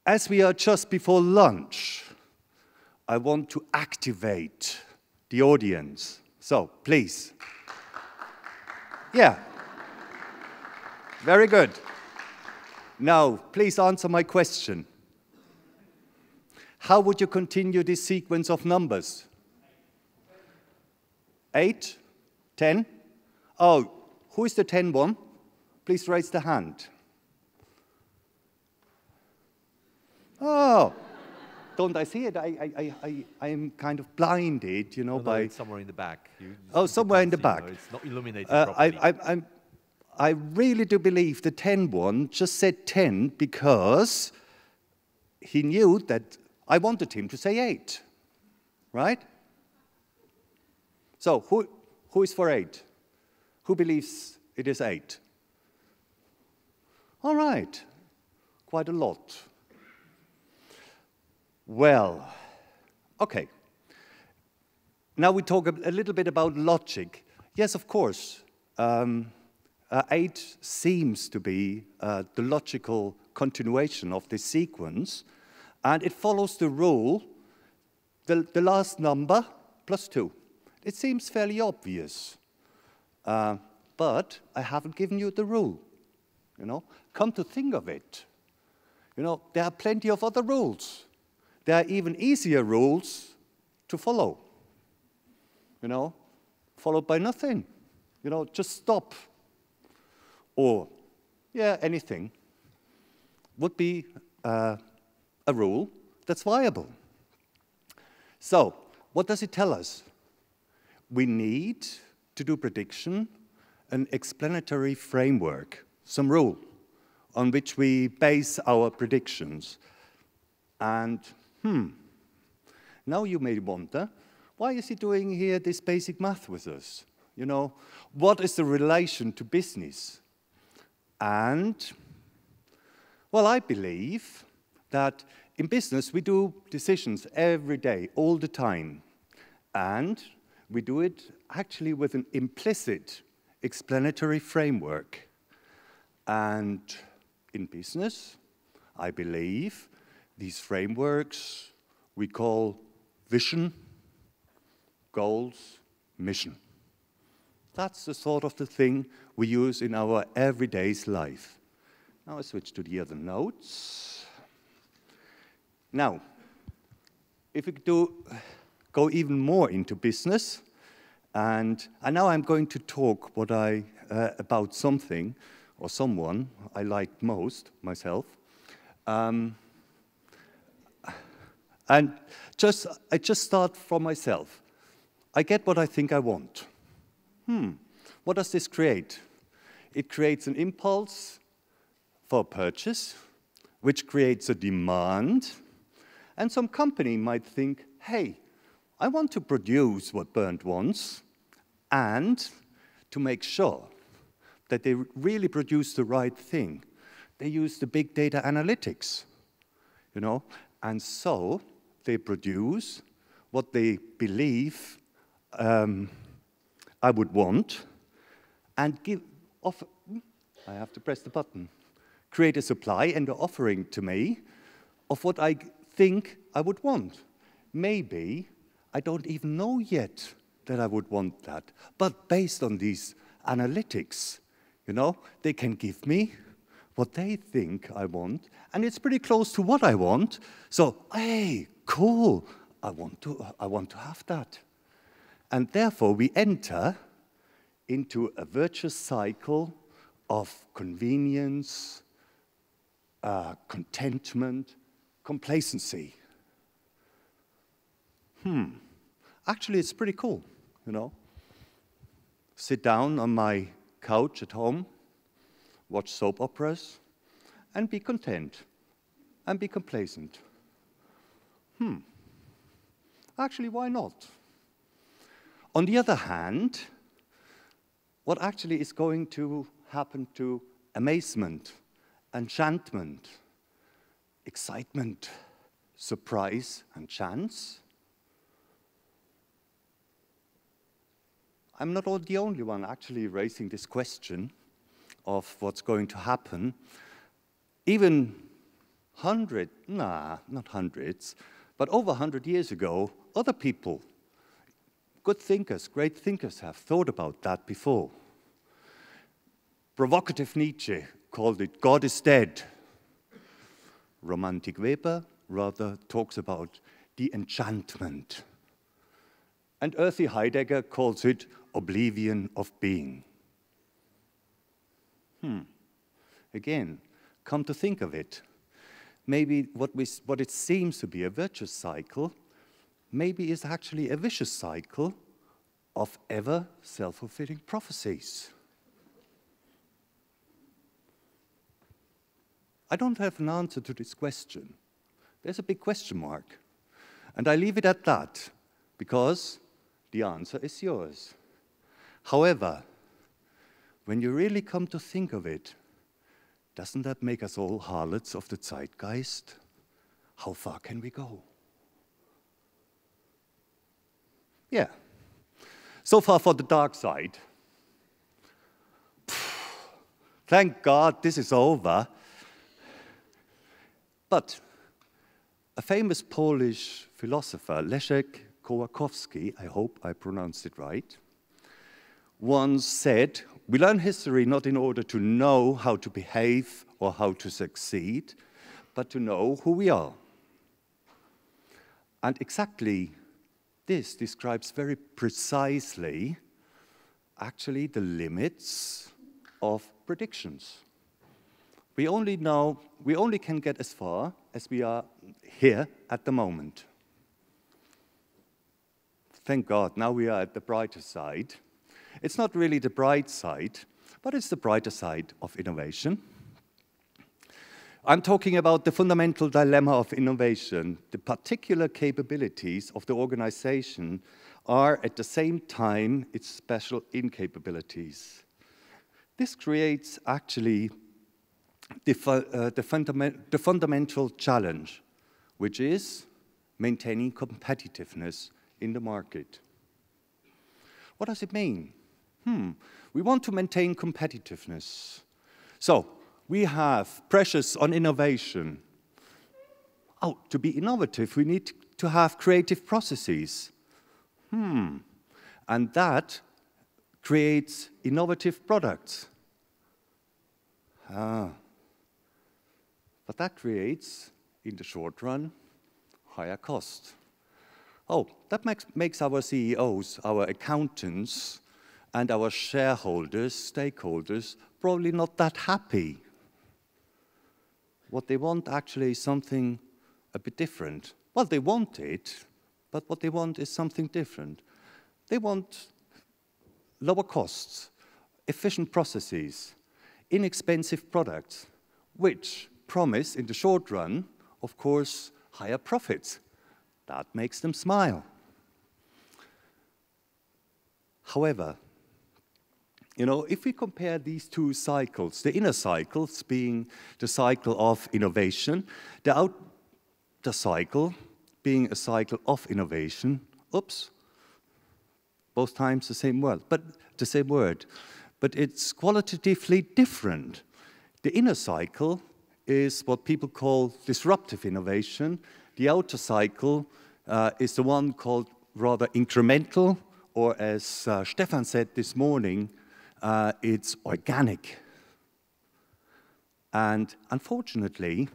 As we are just before lunch, I want to activate the audience. So, please. Yeah. Very good. Now, please answer my question. How would you continue this sequence of numbers? 8? 10? Oh, who is the 10 one? Please raise the hand. Oh, don't I see it? I'm kind of blinded, you know, by... No, it's somewhere in the back. Somewhere in the back. No, it's not illuminated properly. I really do believe the 10 one just said 10 because he knew that I wanted him to say 8, right? So, who is for 8? Who believes it is 8? All right, quite a lot. Well, okay. Now we talk a little bit about logic. Yes, of course. 8 seems to be the logical continuation of this sequence, and it follows the rule, the last number plus 2. It seems fairly obvious, but I haven't given you the rule, you know. Come to think of it, you know, there are plenty of other rules. There are even easier rules to follow, you know, followed by nothing, you know, just stop. Or, yeah, anything would be a rule that's viable. So, what does it tell us? We need to do prediction, an explanatory framework, some rule on which we base our predictions. And, now you may wonder, why is he doing here this basic math with us? You know, what is the relation to business? And, well, I believe that in business we do decisions every day, all the time. And we do it actually with an implicit explanatory framework. And in business, I believe these frameworks we call vision, goals, mission. That's the sort of the thing we use in our everyday life. Now I switch to the other notes. Now, if we go even more into business, and now I'm going to talk about something or someone I like most, myself. And I just start from myself. I get what I think I want. What does this create? It creates an impulse for purchase, which creates a demand. And some company might think, hey, I want to produce what Bernd wants, and to make sure that they really produce the right thing, they use the big data analytics, you know, and so they produce what they believe I would want, and I have to press the button, create a supply and an offering to me of what I think I would want. Maybe I don't even know yet that I would want that, but based on these analytics, you know, they can give me what they think I want, and it's pretty close to what I want. So, hey, cool, I want to have that. And therefore, we enter into a virtuous cycle of convenience, contentment, complacency. Actually, it's pretty cool, you know. Sit down on my couch at home, watch soap operas, and be content, and be complacent. Actually, why not? On the other hand, what actually is going to happen to amazement, enchantment, excitement, surprise, and chance? I'm not the only one actually raising this question of what's going to happen. Even not hundreds, but over 100 years ago, other people, good thinkers, great thinkers have thought about that before. Provocative Nietzsche called it God is dead. Romantic Weber rather talks about the enchantment. And earthy Heidegger calls it oblivion of being. Again, come to think of it, maybe what it seems to be a virtuous cycle, maybe is actually a vicious cycle of ever self-fulfilling prophecies. I don't have an answer to this question. There's a big question mark. And I leave it at that, because the answer is yours. However, when you really come to think of it, doesn't that make us all harlots of the zeitgeist? How far can we go? Yeah. So far for the dark side. Thank God this is over. But a famous Polish philosopher, Leszek Kołakowski, I hope I pronounced it right, once said, we learn history not in order to know how to behave or how to succeed, but to know who we are. And exactly this describes very precisely actually the limits of predictions. We only can get as far as we are here at the moment. Thank God, now we are at the brighter side. It's not really the bright side, but it's the brighter side of innovation. I'm talking about the fundamental dilemma of innovation. The particular capabilities of the organization are at the same time its special incapabilities. This creates actually the fundamental challenge, which is maintaining competitiveness in the market. What does it mean? We want to maintain competitiveness. So we have pressures on innovation. Oh, to be innovative, we need to have creative processes. And that creates innovative products. But that creates, in the short run, higher cost. Oh, that makes our CEOs, our accountants, and our shareholders, stakeholders, probably not that happy. What they want actually is something a bit different. Well, they want it, but what they want is something different. They want lower costs, efficient processes, inexpensive products, which promise, in the short run, of course, higher profits. That makes them smile. However, if we compare these two cycles, the inner cycles being the cycle of innovation, the outer cycle being a cycle of innovation, both times the same word, but it's qualitatively different. The inner cycle is what people call disruptive innovation. The outer cycle is the one called rather incremental, or as Stefan said this morning, it's organic. And unfortunately,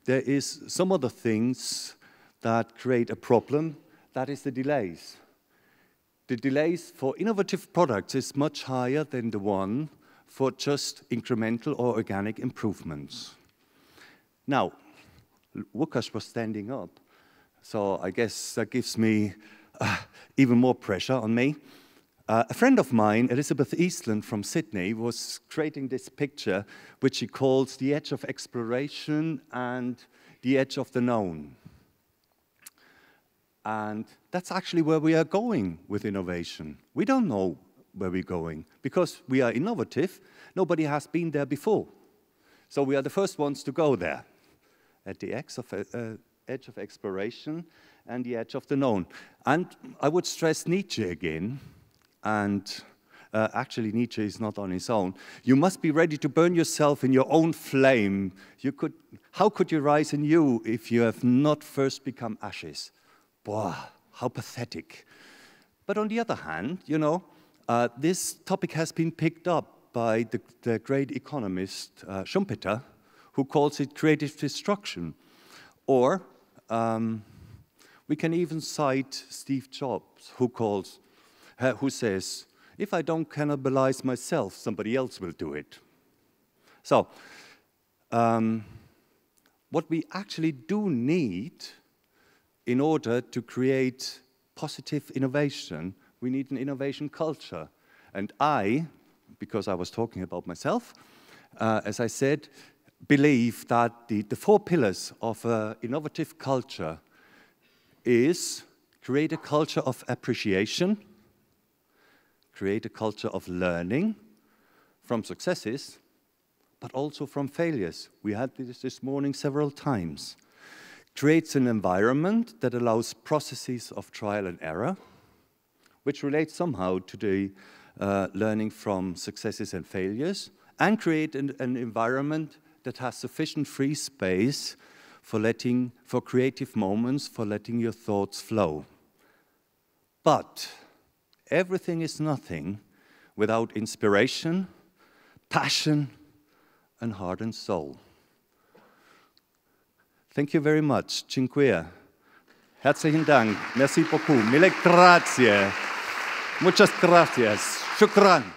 there is some other things that create a problem, that is the delays. The delays for innovative products is much higher than the one for just incremental or organic improvements. Now, Łukasz was standing up, so I guess that gives me even more pressure on me. A friend of mine, Elizabeth Eastland from Sydney, was creating this picture, which she calls the edge of exploration and the edge of the known. And that's actually where we are going with innovation. We don't know where we're going. Because we are innovative, nobody has been there before. So we are the first ones to go there, at the edge of exploration and the edge of the known. And I would stress Nietzsche again, and actually Nietzsche is not on his own. You must be ready to burn yourself in your own flame. How could you rise anew if you have not first become ashes? Boah, how pathetic. But on the other hand, you know, this topic has been picked up by the great economist Schumpeter, who calls it creative destruction. Or we can even cite Steve Jobs, who says, if I don't cannibalize myself, somebody else will do it. So, what we actually do need in order to create positive innovation, we need an innovation culture. And because I was talking about myself, as I said, believe that the 4 pillars of an innovative culture is create a culture of appreciation, create a culture of learning from successes, but also from failures. We had this morning several times. Creates an environment that allows processes of trial and error, which relates somehow to the learning from successes and failures, and create an environment that has sufficient free space for creative moments, for letting your thoughts flow. But everything is nothing without inspiration, passion, and heart and soul. Thank you very much. Cinque. Herzlichen Dank. Merci beaucoup. Mille grazie. Muchas gracias. Shukran.